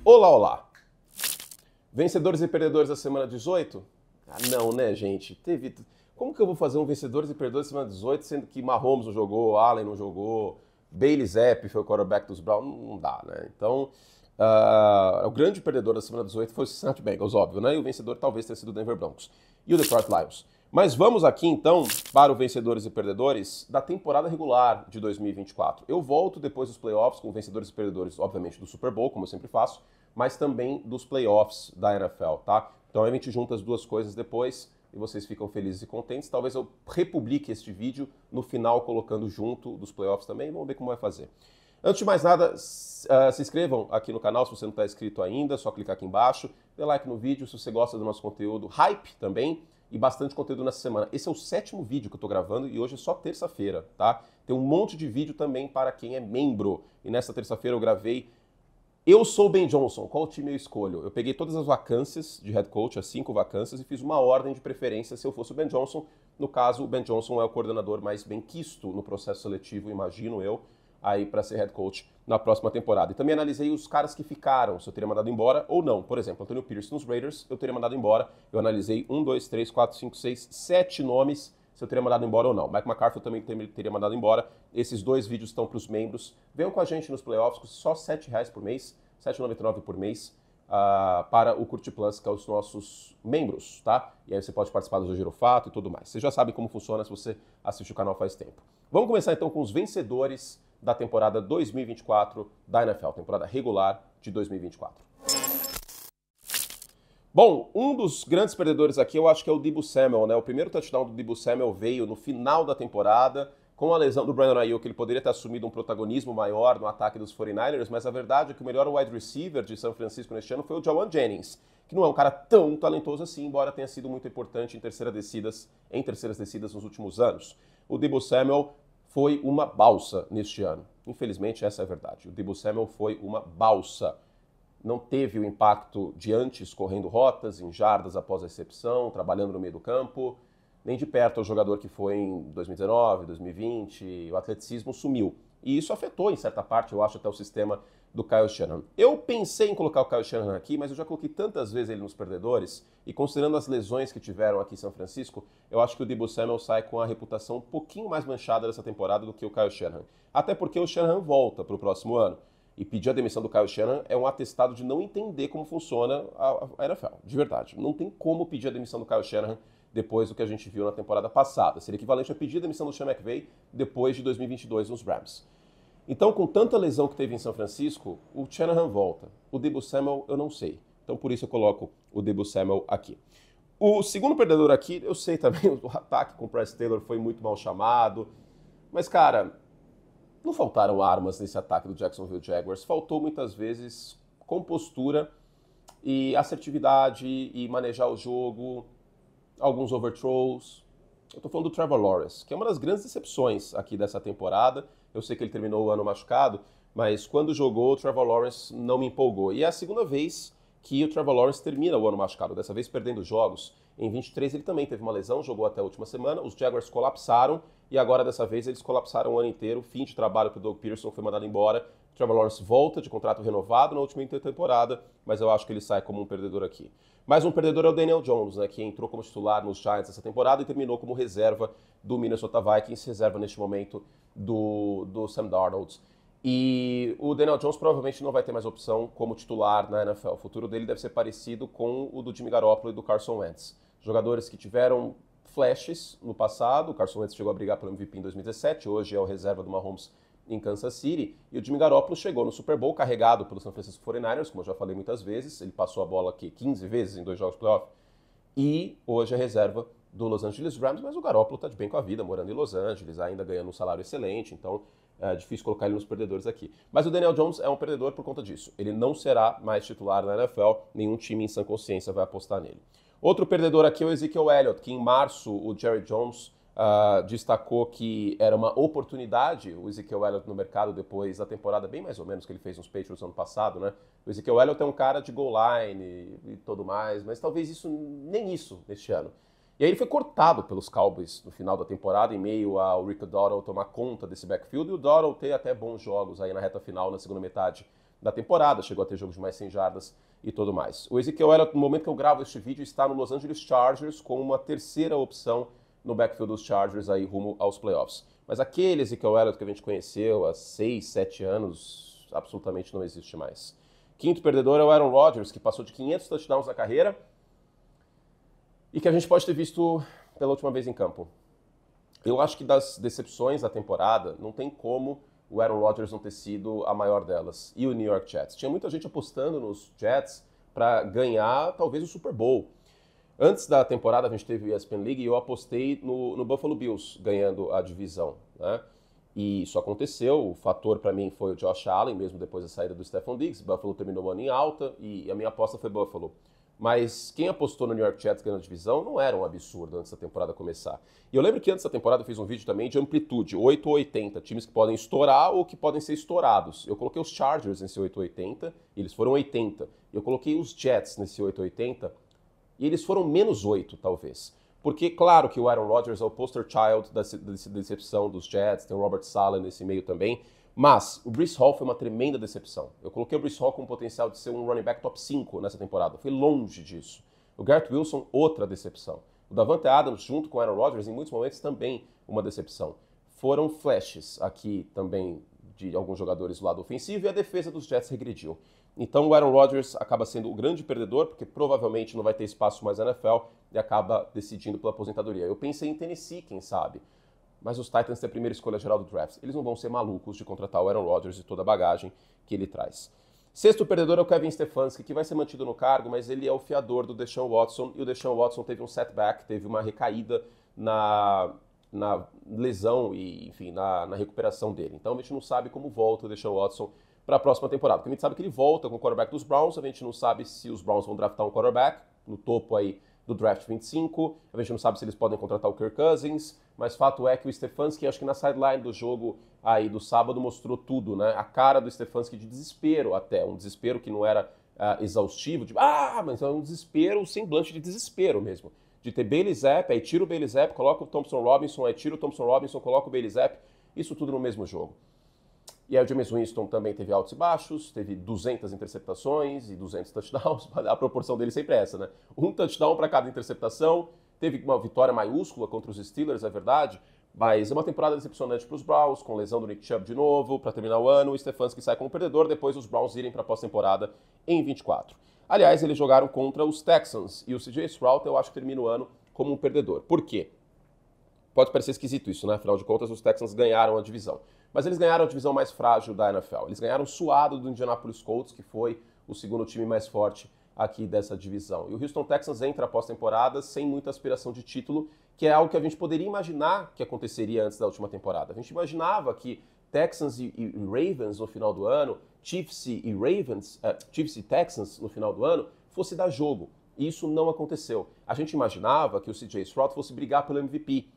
Olá, olá! Vencedores e perdedores da semana 18? Ah, não, né, gente? Como que eu vou fazer um vencedores e perdedores da semana 18, sendo que Mahomes não jogou, Allen não jogou, Bailey Zappi foi o quarterback dos Browns? Não dá, né? Então, o grande perdedor da semana 18 foi o Cincinnati Bengals, óbvio, né? E o vencedor talvez tenha sido o Denver Broncos e o Detroit Lions. Mas vamos aqui, então, para o vencedores e perdedores da temporada regular de 2024. Eu volto depois dos playoffs com vencedores e perdedores, obviamente, do Super Bowl, como eu sempre faço, mas também dos playoffs da NFL, tá? Então a gente junta as duas coisas depois e vocês ficam felizes e contentes. Talvez eu republique este vídeo no final colocando junto dos playoffs também. Vamos ver como vai fazer. Antes de mais nada, se inscrevam aqui no canal se você não está inscrito ainda, é só clicar aqui embaixo, dê like no vídeo se você gosta do nosso conteúdo, hype também, e bastante conteúdo nessa semana. Esse é o 7º vídeo que eu estou gravando e hoje é só terça-feira, tá? Tem um monte de vídeo também para quem é membro. E nessa terça-feira eu gravei Eu sou o Ben Johnson, qual time eu escolho? Eu peguei todas as vacâncias de head coach, as 5 vacâncias, e fiz uma ordem de preferência se eu fosse o Ben Johnson. No caso, o Ben Johnson é o coordenador mais bem quisto no processo seletivo, imagino eu, aí para ser head coach na próxima temporada. E também analisei os caras que ficaram, se eu teria mandado embora ou não. Por exemplo, Antonio Pierce nos Raiders, eu teria mandado embora. Eu analisei 1, 2, 3, 4, 5, 6, 7 nomes, se eu teria mandado embora ou não. Mike McCarthy eu também teria mandado embora. Esses 2 vídeos estão para os membros. Venham com a gente nos playoffs, com só R$7 por mês, R$7,99 por mês, para o Curti Plus, que é os nossos membros, tá? E aí você pode participar do Girofato e tudo mais. Você já sabe como funciona se você assiste o canal faz tempo. Vamos começar então com os vencedores da temporada 2024 da NFL, temporada regular de 2024. Bom, um dos grandes perdedores aqui eu acho que é o Deebo Samuel, né? O primeiro touchdown do Deebo Samuel veio no final da temporada, com a lesão do Brandon Ayuk, ele poderia ter assumido um protagonismo maior no ataque dos 49ers, mas a verdade é que o melhor wide receiver de São Francisco neste ano foi o Jawan Jennings, que não é um cara tão talentoso assim, embora tenha sido muito importante em terceiras descidas nos últimos anos. O Deebo Samuel foi uma balsa neste ano. Infelizmente, essa é a verdade. O Deebo Samuel foi uma balsa. Não teve o impacto de antes correndo rotas, em jardas após a recepção, trabalhando no meio do campo. Nem de perto o jogador que foi em 2019, 2020, o atleticismo sumiu. E isso afetou, em certa parte, eu acho, até o sistema do Kyle Shanahan. Eu pensei em colocar o Kyle Shanahan aqui, mas eu já coloquei tantas vezes ele nos perdedores, e considerando as lesões que tiveram aqui em São Francisco, eu acho que o Deebo Samuel sai com a reputação um pouquinho mais manchada dessa temporada do que o Kyle Shanahan. Até porque o Shanahan volta para o próximo ano. E pedir a demissão do Kyle Shanahan é um atestado de não entender como funciona a NFL, de verdade. Não tem como pedir a demissão do Kyle Shanahan depois do que a gente viu na temporada passada. Seria equivalente a pedir a demissão do Sean McVay depois de 2022 nos Rams. Então, com tanta lesão que teve em São Francisco, o Shanahan volta. O Deebo Samuel, eu não sei. Então, por isso eu coloco o Deebo Samuel aqui. O segundo perdedor aqui, eu sei também, o ataque com o Bryce Taylor foi muito mal chamado. Mas, cara, não faltaram armas nesse ataque do Jacksonville Jaguars. Faltou, muitas vezes, compostura e assertividade e manejar o jogo, alguns overthrows. Eu tô falando do Trevor Lawrence, que é uma das grandes decepções aqui dessa temporada. Eu sei que ele terminou o ano machucado, mas quando jogou, o Trevor Lawrence não me empolgou. E é a segunda vez que o Trevor Lawrence termina o ano machucado, dessa vez perdendo jogos. Em 23 ele também teve uma lesão, jogou até a última semana, os Jaguars colapsaram e agora dessa vez eles colapsaram o ano inteiro, fim de trabalho para o Doug Peterson, foi mandado embora. O Trevor Lawrence volta de contrato renovado na última temporada, mas eu acho que ele sai como um perdedor aqui. Mais um perdedor é o Daniel Jones, né, que entrou como titular nos Giants essa temporada e terminou como reserva do Minnesota Vikings, reserva neste momento do Sam Darnold. E o Daniel Jones provavelmente não vai ter mais opção como titular na NFL. O futuro dele deve ser parecido com o do Jimmy Garoppolo e do Carson Wentz. Jogadores que tiveram flashes no passado. O Carson Wentz chegou a brigar pelo MVP em 2017, hoje é o reserva do Mahomes em Kansas City. E o Jimmy Garoppolo chegou no Super Bowl carregado pelo San Francisco 49ers, como eu já falei muitas vezes. Ele passou a bola aqui 15 vezes em 2 jogos de playoff. E hoje é reserva do Los Angeles Rams, mas o Garoppolo está de bem com a vida, morando em Los Angeles, ainda ganhando um salário excelente, então é difícil colocar ele nos perdedores aqui. Mas o Daniel Jones é um perdedor por conta disso. Ele não será mais titular na NFL, nenhum time em sã consciência vai apostar nele. Outro perdedor aqui é o Ezekiel Elliott, que em março o Jerry Jones destacou que era uma oportunidade o Ezekiel Elliott no mercado depois da temporada bem mais ou menos que ele fez nos Patriots ano passado, né? O Ezekiel Elliott é um cara de goal line e tudo mais, mas talvez nem isso neste ano. E aí ele foi cortado pelos Cowboys no final da temporada, em meio ao Rico Dowdle tomar conta desse backfield, e o Dowdle ter até bons jogos aí na reta final, na segunda metade da temporada, chegou a ter jogos de mais 100 jardas e tudo mais. O Ezekiel Elliott, no momento que eu gravo este vídeo, está no Los Angeles Chargers como uma terceira opção no backfield dos Chargers aí rumo aos playoffs. Mas aquele Ezekiel Elliott que a gente conheceu há 6, 7 anos, absolutamente não existe mais. Quinto perdedor é o Aaron Rodgers, que passou de 500 touchdowns na carreira e que a gente pode ter visto pela última vez em campo. Eu acho que das decepções da temporada, não tem como o Aaron Rodgers não ter sido a maior delas. E o New York Jets. Tinha muita gente apostando nos Jets para ganhar, talvez, o Super Bowl. Antes da temporada, a gente teve o ESPN League e eu apostei no Buffalo Bills ganhando a divisão, né? E isso aconteceu. O fator para mim foi o Josh Allen, mesmo depois da saída do Stephon Diggs. Buffalo terminou o ano em alta e a minha aposta foi Buffalo. Mas quem apostou no New York Jets ganhando a divisão não era um absurdo antes da temporada começar. E eu lembro que antes da temporada eu fiz um vídeo também de amplitude, 8 ou 80, times que podem estourar ou que podem ser estourados. Eu coloquei os Chargers nesse 8 ou 80, e eles foram 80. Eu coloquei os Jets nesse 8 ou 80, e eles foram menos 8, talvez. Porque, claro que o Aaron Rodgers é o poster child da decepção dos Jets, tem o Robert Saleh nesse meio também, mas o Breece Hall foi uma tremenda decepção. Eu coloquei o Breece Hall com o potencial de ser um running back top 5 nessa temporada. Foi longe disso. O Garrett Wilson, outra decepção. O Davante Adams, junto com o Aaron Rodgers, em muitos momentos também uma decepção. Foram flashes aqui também de alguns jogadores do lado ofensivo e a defesa dos Jets regrediu. Então o Aaron Rodgers acaba sendo o grande perdedor, porque provavelmente não vai ter espaço mais na NFL e acaba decidindo pela aposentadoria. Eu pensei em Tennessee, quem sabe? Mas os Titans têm a primeira escolha geral do draft. Eles não vão ser malucos de contratar o Aaron Rodgers e toda a bagagem que ele traz. Sexto perdedor é o Kevin Stefanski, que vai ser mantido no cargo, mas ele é o fiador do Deshaun Watson, e o Deshaun Watson teve um setback, teve uma recaída na lesão e, enfim, na recuperação dele. Então a gente não sabe como volta o Deshaun Watson para a próxima temporada. Porque a gente sabe que ele volta com o quarterback dos Browns, a gente não sabe se os Browns vão draftar um quarterback no topo aí do draft 25, a gente não sabe se eles podem contratar o Kirk Cousins, mas fato é que o Stefanski, acho que na sideline do jogo aí do sábado, mostrou tudo, né? A cara do Stefanski de desespero até, um desespero que não era exaustivo, de mas é um desespero, um semblante de desespero mesmo. De ter Bailey Zapp, aí tira o Bailey Zapp, coloca o Thompson Robinson, aí tira o Thompson Robinson, coloca o Bailey Zapp, isso tudo no mesmo jogo. E aí o Jameis Winston também teve altos e baixos, teve 200 interceptações e 200 touchdowns, a proporção dele sempre é essa, né? Um touchdown para cada interceptação, teve uma vitória maiúscula contra os Steelers, é verdade, mas é uma temporada decepcionante para os Browns, com lesão do Nick Chubb de novo, para terminar o ano, o Stefanski sai como perdedor, depois os Browns irem para a pós-temporada em 24. Aliás, eles jogaram contra os Texans, e o CJ Stroud eu acho que termina o ano como um perdedor. Por quê? Pode parecer esquisito isso, né? Afinal de contas, os Texans ganharam a divisão. Mas eles ganharam a divisão mais frágil da NFL. Eles ganharam suado do Indianapolis Colts, que foi o segundo time mais forte aqui dessa divisão. E o Houston Texans entra após temporada sem muita aspiração de título, que é algo que a gente poderia imaginar que aconteceria antes da última temporada. A gente imaginava que Texans e Ravens no final do ano, Chiefs e Texans no final do ano, fosse dar jogo. E isso não aconteceu. A gente imaginava que o CJ Stroud fosse brigar pelo MVP.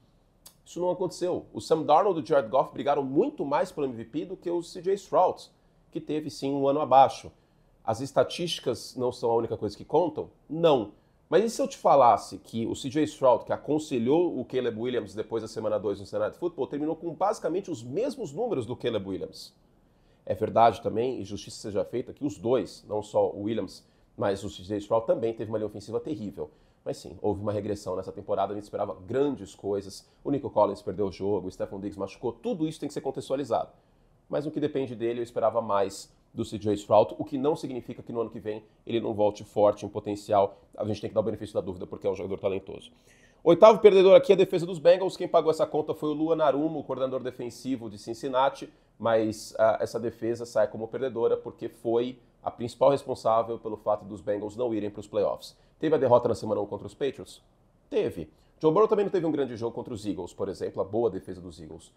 Isso não aconteceu. O Sam Darnold e o Jared Goff brigaram muito mais pelo MVP do que o CJ Stroud, que teve sim um ano abaixo. As estatísticas não são a única coisa que contam? Não. Mas e se eu te falasse que o CJ Stroud, que aconselhou o Caleb Williams depois da semana 2 no Sunday Night Football, terminou com basicamente os mesmos números do Caleb Williams? É verdade também, e justiça seja feita, que os dois, não só o Williams, mas o CJ Stroud também teve uma linha ofensiva terrível. Mas sim, houve uma regressão nessa temporada, a gente esperava grandes coisas, o Nico Collins perdeu o jogo, o Stephon Diggs machucou, tudo isso tem que ser contextualizado. Mas no que depende dele, eu esperava mais do CJ Stroud, o que não significa que no ano que vem ele não volte forte em potencial, a gente tem que dar o benefício da dúvida porque é um jogador talentoso. Oitavo perdedor aqui é a defesa dos Bengals, quem pagou essa conta foi o Lua Narumo, o coordenador defensivo de Cincinnati, mas essa defesa sai como perdedora porque foi a principal responsável pelo fato dos Bengals não irem para os playoffs. Teve a derrota na semana 1 contra os Patriots? Teve. Joe Burrow também não teve um grande jogo contra os Eagles, por exemplo, a boa defesa dos Eagles.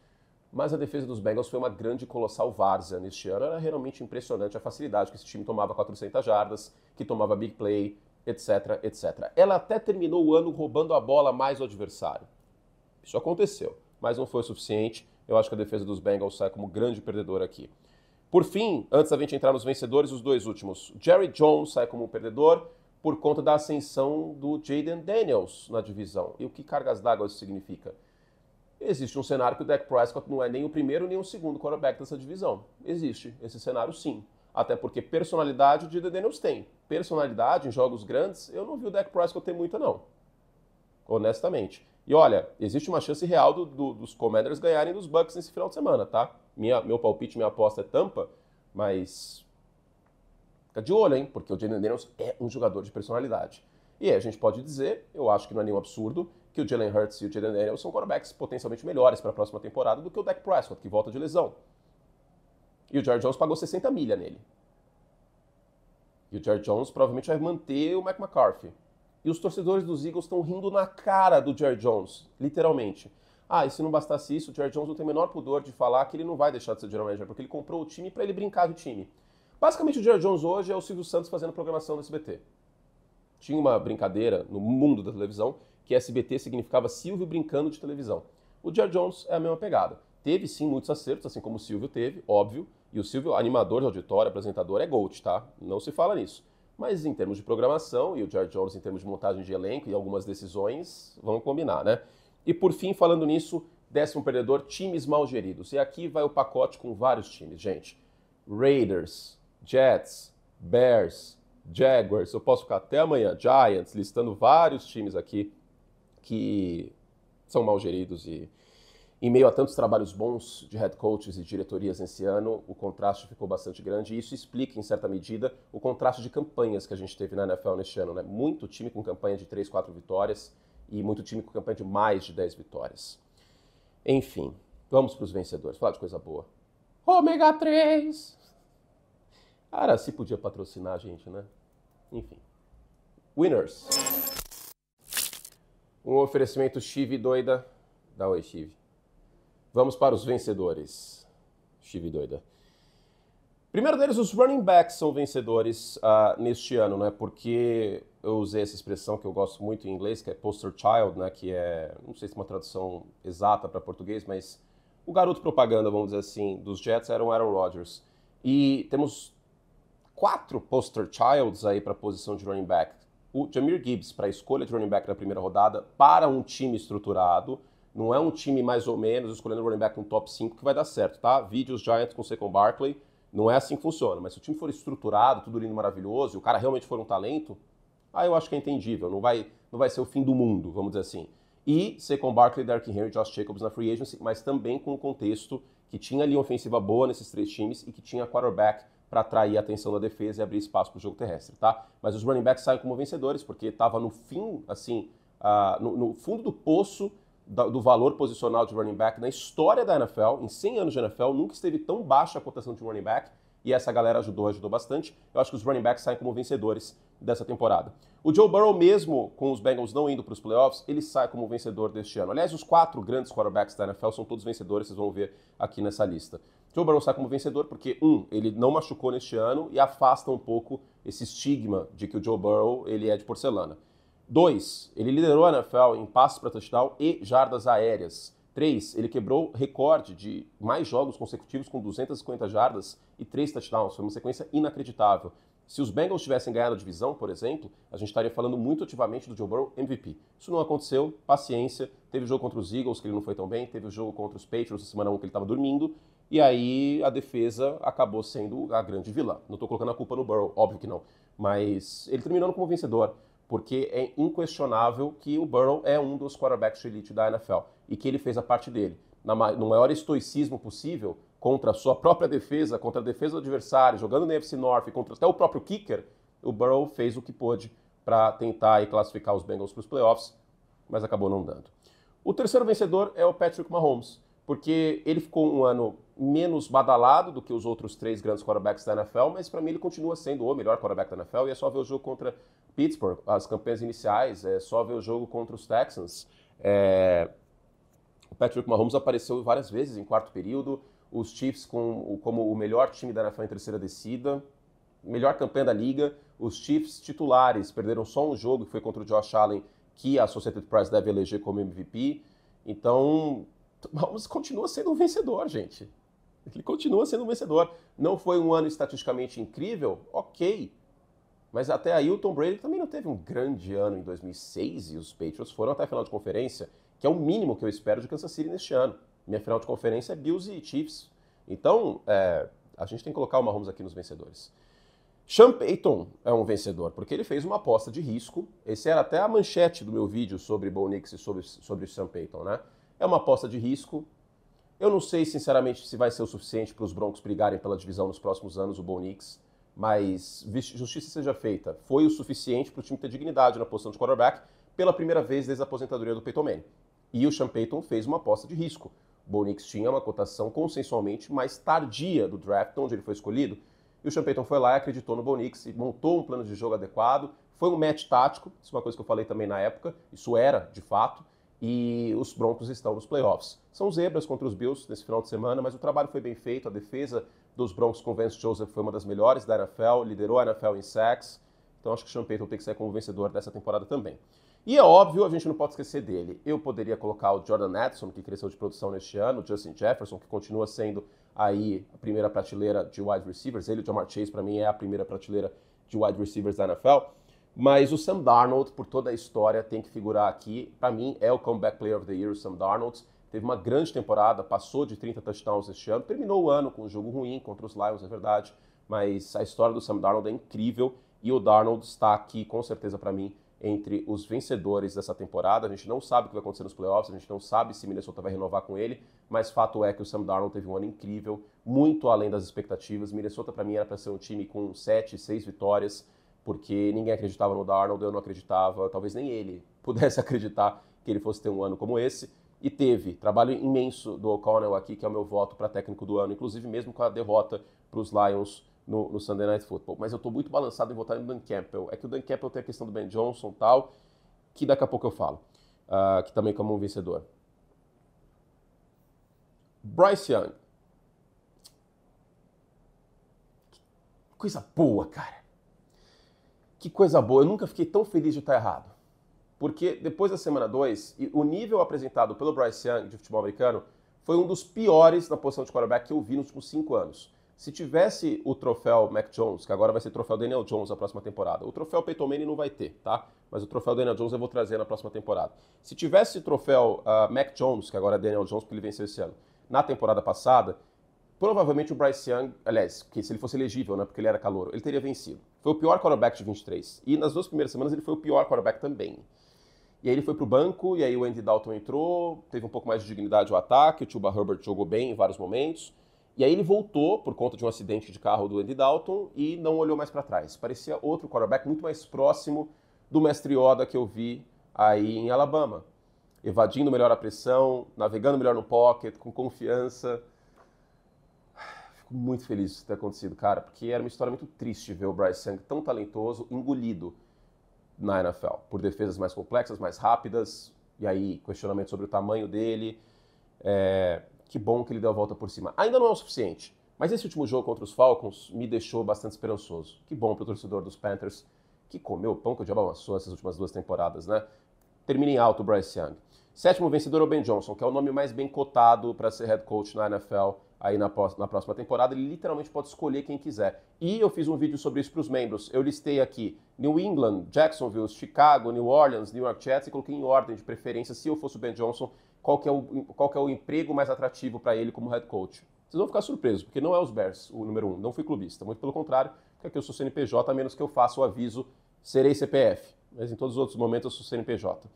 Mas a defesa dos Bengals foi uma grande colossal várzea neste ano. Era realmente impressionante a facilidade que esse time tomava 400 jardas, que tomava big play, etc, etc. Ela até terminou o ano roubando a bola mais ao adversário. Isso aconteceu, mas não foi o suficiente. Eu acho que a defesa dos Bengals sai como grande perdedor aqui. Por fim, antes da gente entrar nos vencedores, os dois últimos. Jerry Jones sai como perdedor. por conta da ascensão do Jayden Daniels na divisão. E o que cargas d'água isso significa? Existe um cenário que o Dak Prescott não é nem o primeiro nem o segundo quarterback dessa divisão. Existe esse cenário, sim. Até porque personalidade o Jayden Daniels tem. Personalidade em jogos grandes, eu não vi o Dak Prescott ter muita, não. Honestamente. E olha, existe uma chance real dos Commanders ganharem dos Bucks nesse final de semana, tá? Meu palpite, minha aposta é Tampa, mas fica de olho, hein? Porque o Jayden Daniels é um jogador de personalidade. E aí a gente pode dizer, eu acho que não é nenhum absurdo, que o Jalen Hurts e o Jayden Daniels são quarterbacks potencialmente melhores para a próxima temporada do que o Dak Prescott, que volta de lesão. E o Jared Jones pagou 60 milha nele. E o Jared Jones provavelmente vai manter o Mike McCarthy. E os torcedores dos Eagles estão rindo na cara do Jared Jones, literalmente. Ah, e se não bastasse isso, o Jared Jones não tem o menor pudor de falar que ele não vai deixar de ser general manager, porque ele comprou o time para ele brincar de time. Basicamente, o Jared Jones hoje é o Silvio Santos fazendo programação do SBT. Tinha uma brincadeira no mundo da televisão que SBT significava Silvio brincando de televisão. O Jared Jones é a mesma pegada. Teve sim muitos acertos, assim como o Silvio teve, óbvio. E o Silvio, animador de auditório, apresentador, é GOAT, tá? Não se fala nisso. Mas em termos de programação, e o Jared Jones em termos de montagem de elenco e algumas decisões, vamos combinar, né? E por fim, falando nisso, 10º perdedor, times mal geridos. E aqui vai o pacote com vários times, gente. Raiders, Jets, Bears, Jaguars, eu posso ficar até amanhã, Giants, listando vários times aqui que são mal geridos e em meio a tantos trabalhos bons de head coaches e diretorias nesse ano, o contraste ficou bastante grande e isso explica, em certa medida, o contraste de campanhas que a gente teve na NFL neste ano, né? Muito time com campanha de 3, 4 vitórias e muito time com campanha de mais de 10 vitórias. Enfim, vamos para os vencedores, falar de coisa boa. Ômega 3! Cara, se podia patrocinar a gente, né? Enfim. Winners. Um oferecimento Chive doida. Dá oi, Chive. Vamos para os vencedores. Chive doida. Primeiro deles, os running backs são vencedores neste ano, né? Porque eu usei essa expressão que eu gosto muito em inglês, que é poster child, né? Que é, não sei se é uma tradução exata para português, mas o garoto propaganda, vamos dizer assim, dos Jets era o Aaron Rodgers. E temos 4 poster childs aí para a posição de running back. O Jahmyr Gibbs para a escolha de running back na primeira rodada para um time estruturado. Não é um time mais ou menos escolhendo running back no top 5 que vai dar certo, tá? Vídeos Giants com Saquon Barkley, não é assim que funciona. Mas se o time for estruturado, tudo lindo, maravilhoso, e o cara realmente for um talento, aí eu acho que é entendível. Não vai ser o fim do mundo, vamos dizer assim. E Saquon Barkley, Derrick Henry e Josh Jacobs na free agency, mas também com o contexto que tinha ali uma ofensiva boa nesses 3 times e que tinha quarterback para atrair a atenção da defesa e abrir espaço para o jogo terrestre, tá? Mas os running backs saem como vencedores, porque estava no fim, assim, no fundo do poço do valor posicional de running back na história da NFL, em 100 anos de NFL, nunca esteve tão baixa a cotação de running back, e essa galera ajudou bastante. Eu acho que os running backs saem como vencedores dessa temporada. O Joe Burrow, mesmo com os Bengals não indo para os playoffs, ele sai como vencedor deste ano. Aliás, os 4 grandes quarterbacks da NFL são todos vencedores, vocês vão ver aqui nessa lista. Joe Burrow sai como vencedor porque, ele não machucou neste ano e afasta um pouco esse estigma de que o Joe Burrow ele é de porcelana. 2, ele liderou a NFL em passes para touchdown e jardas aéreas. 3, ele quebrou recorde de mais jogos consecutivos com 250 jardas e 3 touchdowns. Foi uma sequência inacreditável. Se os Bengals tivessem ganhado a divisão, por exemplo, a gente estaria falando muito ativamente do Joe Burrow MVP. Isso não aconteceu, paciência. Teve o jogo contra os Eagles, que ele não foi tão bem. Teve o jogo contra os Patriots na semana 1, que ele estava dormindo. E aí a defesa acabou sendo a grande vilã. Não estou colocando a culpa no Burrow, óbvio que não. Mas ele terminou como vencedor, porque é inquestionável que o Burrow é um dos quarterbacks de elite da NFL e que ele fez a parte dele. No maior estoicismo possível, contra a sua própria defesa, contra a defesa do adversário, jogando no AFC North, contra até o próprio kicker, o Burrow fez o que pôde para tentar aí classificar os Bengals para os playoffs, mas acabou não dando. O terceiro vencedor é o Patrick Mahomes, porque ele ficou um ano menos badalado do que os outros 3 grandes quarterbacks da NFL, mas para mim ele continua sendo o melhor quarterback da NFL, e é só ver o jogo contra Pittsburgh, as campanhas iniciais, é só ver o jogo contra os Texans. O Patrick Mahomes apareceu várias vezes em quarto período, os Chiefs como o melhor time da NFL em terceira descida, melhor campanha da liga, os Chiefs titulares perderam só um jogo, que foi contra o Josh Allen, que a Associated Press deve eleger como MVP. Então, Mahomes continua sendo um vencedor, gente. Ele continua sendo um vencedor. Não foi um ano estatisticamente incrível? Ok. Mas até aí o Tom Brady também não teve um grande ano em 2006 e os Patriots foram até a final de conferência, que é o mínimo que eu espero de Kansas City neste ano. Minha final de conferência é Bills e Chiefs. Então, a gente tem que colocar o Mahomes aqui nos vencedores. Sean Payton é um vencedor, porque ele fez uma aposta de risco. Esse era até a manchete do meu vídeo sobre Bo Nix e sobre Sean Payton, né? É uma aposta de risco. Eu não sei, sinceramente, se vai ser o suficiente para os Broncos brigarem pela divisão nos próximos anos, o Bo Nix, mas justiça seja feita. Foi o suficiente para o time ter dignidade na posição de quarterback pela primeira vez desde a aposentadoria do Peyton Manning. E o Sean Payton fez uma aposta de risco. O Bo Nix tinha uma cotação consensualmente mais tardia do draft, onde ele foi escolhido, e o Sean Payton foi lá e acreditou no Bo Nix e montou um plano de jogo adequado. Foi um match tático, isso é uma coisa que eu falei também na época, isso era, de fato, e os Broncos estão nos playoffs. São zebras contra os Bills nesse final de semana, mas o trabalho foi bem feito, a defesa dos Broncos com o Vance Joseph foi uma das melhores da NFL, liderou a NFL em sacks, então acho que o Sean Payton tem que sair como vencedor dessa temporada também. E é óbvio, a gente não pode esquecer dele. Eu poderia colocar o Jordan Addison, que cresceu de produção neste ano, o Justin Jefferson, que continua sendo aí a primeira prateleira de wide receivers. Ele e o Jamar Chase, para mim, é a primeira prateleira de wide receivers da NFL. Mas o Sam Darnold, por toda a história, tem que figurar aqui. Para mim, é o Comeback Player of the Year, o Sam Darnold. Teve uma grande temporada, passou de 30 touchdowns este ano. Terminou o ano com um jogo ruim contra os Lions, é verdade. Mas a história do Sam Darnold é incrível. E o Darnold está aqui, com certeza, para mim, entre os vencedores dessa temporada. A gente não sabe o que vai acontecer nos playoffs, a gente não sabe se Minnesota vai renovar com ele, mas fato é que o Sam Darnold teve um ano incrível, muito além das expectativas. Minnesota, para mim, era para ser um time com 7, 6 vitórias, porque ninguém acreditava no Darnold, eu não acreditava, talvez nem ele pudesse acreditar que ele fosse ter um ano como esse, e teve. Trabalho imenso do O'Connell aqui, que é o meu voto para técnico do ano, inclusive mesmo com a derrota para os Lions no Sunday Night Football. Mas eu estou muito balançado em votar no Dan Campbell. É que o Dan Campbell tem a questão do Ben Johnson e tal, que daqui a pouco eu falo, que também como um vencedor. Bryce Young. Que coisa boa, cara. Que coisa boa. Eu nunca fiquei tão feliz de estar errado. Porque depois da semana 2, o nível apresentado pelo Bryce Young de futebol americano foi um dos piores na posição de quarterback que eu vi nos últimos 5 anos. Se tivesse o troféu Mac Jones, que agora vai ser o troféu Daniel Jones na próxima temporada, o troféu Peyton Manning não vai ter, tá? Mas o troféu Daniel Jones eu vou trazer na próxima temporada. Se tivesse o troféu Mac Jones, que agora é Daniel Jones porque ele venceu esse ano, na temporada passada, provavelmente o Bryce Young, aliás, que se ele fosse elegível, né, porque ele era calouro, ele teria vencido. Foi o pior quarterback de 23. E nas 2 primeiras semanas ele foi o pior quarterback também. E aí ele foi pro banco, e aí o Andy Dalton entrou, teve um pouco mais de dignidade ao ataque, o Chuba Hubbard jogou bem em vários momentos. E aí ele voltou por conta de um acidente de carro do Andy Dalton e não olhou mais para trás. Parecia outro quarterback muito mais próximo do mestre Yoda que eu vi aí em Alabama. Evadindo melhor a pressão, navegando melhor no pocket, com confiança. Fico muito feliz de ter acontecido, cara, porque era uma história muito triste ver o Bryce Young tão talentoso, engolido na NFL, por defesas mais complexas, mais rápidas, e aí questionamento sobre o tamanho dele. Que bom que ele deu a volta por cima. Ainda não é o suficiente, mas esse último jogo contra os Falcons me deixou bastante esperançoso. Que bom para o torcedor dos Panthers, que comeu o pão que o diabo amassou essas últimas 2 temporadas, né? Termina em alto o Bryce Young. 7º vencedor é o Ben Johnson, que é o nome mais bem cotado para ser head coach na NFL aí na próxima temporada. Ele literalmente pode escolher quem quiser. E eu fiz um vídeo sobre isso para os membros. Eu listei aqui New England, Jacksonville, Chicago, New Orleans, New York Jets e coloquei em ordem de preferência, se eu fosse o Ben Johnson, qual que é o emprego mais atrativo para ele como head coach. Vocês vão ficar surpresos, porque não é os Bears o número 1, não fui clubista, muito pelo contrário, porque aqui eu sou CNPJ, a menos que eu faça o aviso, serei CPF, mas em todos os outros momentos eu sou CNPJ.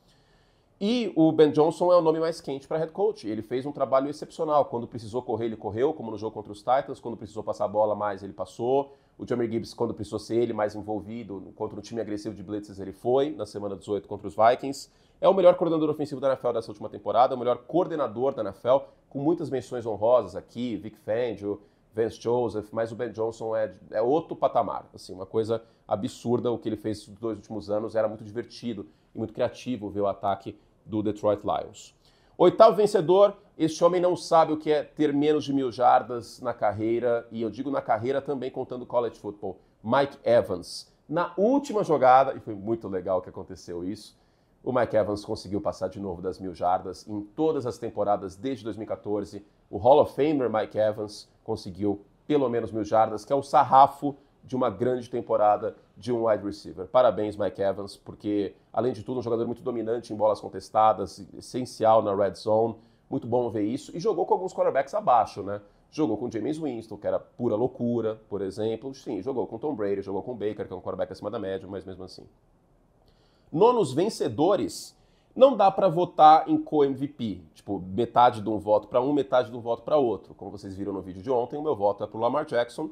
E o Ben Johnson é o nome mais quente para head coach. Ele fez um trabalho excepcional. Quando precisou correr, ele correu, como no jogo contra os Titans. Quando precisou passar a bola mais, ele passou. O Jahmyr Gibbs, quando precisou ser ele mais envolvido contra um time agressivo de blitzes, ele foi, na semana 18 contra os Vikings. É o melhor coordenador ofensivo da NFL dessa última temporada, o melhor coordenador da NFL, com muitas menções honrosas aqui, Vic Fangio, Vance Joseph, mas o Ben Johnson é outro patamar. Assim, uma coisa absurda o que ele fez nos 2 últimos anos. Era muito divertido e muito criativo ver o ataque do Detroit Lions. 8º vencedor, este homem não sabe o que é ter menos de 1.000 jardas na carreira, e eu digo na carreira também contando college football, Mike Evans. Na última jogada, e foi muito legal que aconteceu isso, o Mike Evans conseguiu passar de novo das 1.000 jardas em todas as temporadas desde 2014. O Hall of Famer Mike Evans conseguiu pelo menos 1.000 jardas, que é o sarrafo de uma grande temporada de um wide receiver. Parabéns, Mike Evans, porque, além de tudo, um jogador muito dominante em bolas contestadas, essencial na red zone, muito bom ver isso, e jogou com alguns quarterbacks abaixo, né? Jogou com Jameis Winston, que era pura loucura, por exemplo. Sim, jogou com Tom Brady, jogou com Baker, que é um quarterback acima da média, mas mesmo assim. Nos vencedores, não dá para votar em co-MVP, tipo, metade de um voto para um, metade de um voto para outro. Como vocês viram no vídeo de ontem, o meu voto é para o Lamar Jackson,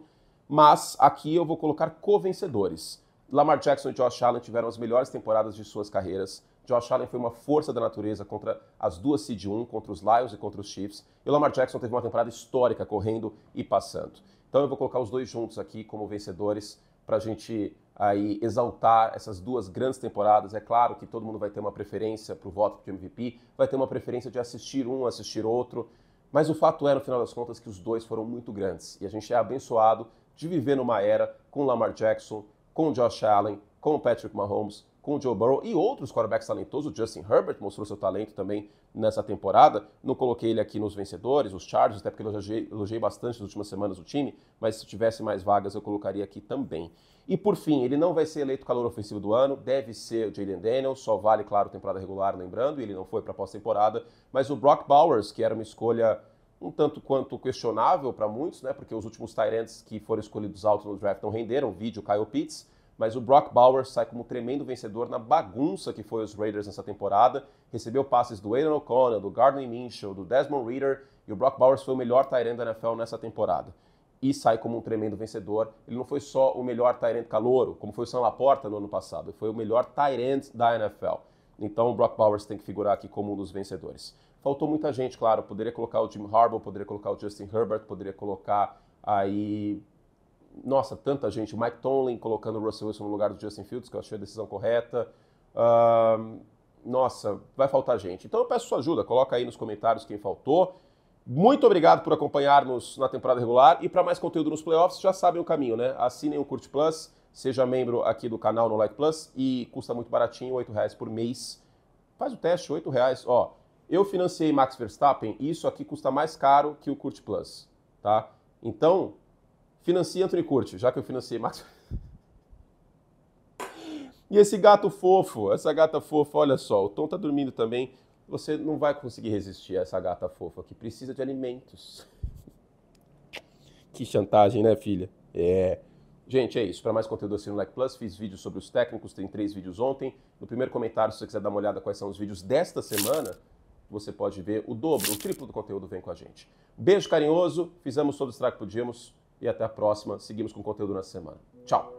mas aqui eu vou colocar co-vencedores. Lamar Jackson e Josh Allen tiveram as melhores temporadas de suas carreiras. Josh Allen foi uma força da natureza contra as duas seed 1, contra os Lions e contra os Chiefs. E o Lamar Jackson teve uma temporada histórica correndo e passando. Então eu vou colocar os dois juntos aqui como vencedores para a gente aí exaltar essas duas grandes temporadas. É claro que todo mundo vai ter uma preferência para o voto de MVP, vai ter uma preferência de assistir um, assistir outro, mas o fato é, no final das contas, que os dois foram muito grandes. E a gente é abençoado de viver numa era com o Lamar Jackson, com o Josh Allen, com o Patrick Mahomes, com o Joe Burrow e outros quarterbacks talentosos. O Justin Herbert mostrou seu talento também nessa temporada. Não coloquei ele aqui nos vencedores, os Chargers, até porque eu elogiei bastante nas últimas semanas o time, mas se tivesse mais vagas eu colocaria aqui também. E por fim, ele não vai ser eleito calor ofensivo do ano, deve ser o Jayden Daniels, só vale, claro, temporada regular, lembrando, e ele não foi para pós-temporada, mas o Brock Bowers, que era uma escolha um tanto quanto questionável para muitos, né, porque os últimos tight ends que foram escolhidos alto no draft não renderam, vídeo Kyle Pitts, mas o Brock Bowers sai como tremendo vencedor na bagunça que foi os Raiders nessa temporada, recebeu passes do Aidan O'Connell, do Gardner Minshew, do Desmond Ridder, e o Brock Bowers foi o melhor tight end da NFL nessa temporada. E sai como um tremendo vencedor. Ele não foi só o melhor tight end calouro, como foi o Sam Laporta no ano passado, ele foi o melhor tight end da NFL. Então o Brock Bowers tem que figurar aqui como um dos vencedores. Faltou muita gente, claro, poderia colocar o Jim Harbaugh, poderia colocar o Justin Herbert, poderia colocar aí... Nossa, tanta gente. O Mike Tomlin colocando o Russell Wilson no lugar do Justin Fields, que eu achei a decisão correta. Nossa, vai faltar gente. Então eu peço sua ajuda, coloca aí nos comentários quem faltou. Muito obrigado por acompanhar-nos na temporada regular. E para mais conteúdo nos playoffs, já sabem o caminho, né? Assinem o Curte Plus, seja membro aqui do canal no Like Plus e custa muito baratinho, R$8 por mês. Faz o teste, R$8. Ó, eu financiei Max Verstappen e isso aqui custa mais caro que o Curte Plus, tá? Então... financia Anthony Curti, já que eu financiei Max. E esse gato fofo, essa gata fofa, olha só, o Tom tá dormindo também. Você não vai conseguir resistir a essa gata fofa que precisa de alimentos. Que chantagem, né, filha? É. Gente, é isso. Para mais conteúdo assim no Like Plus, fiz vídeos sobre os técnicos, tem 3 vídeos ontem. No primeiro comentário, se você quiser dar uma olhada quais são os vídeos desta semana, você pode ver o dobro, o triplo do conteúdo vem com a gente. Beijo carinhoso, fizemos todo o estrago que podíamos. E até a próxima. Seguimos com conteúdo na semana. Tchau!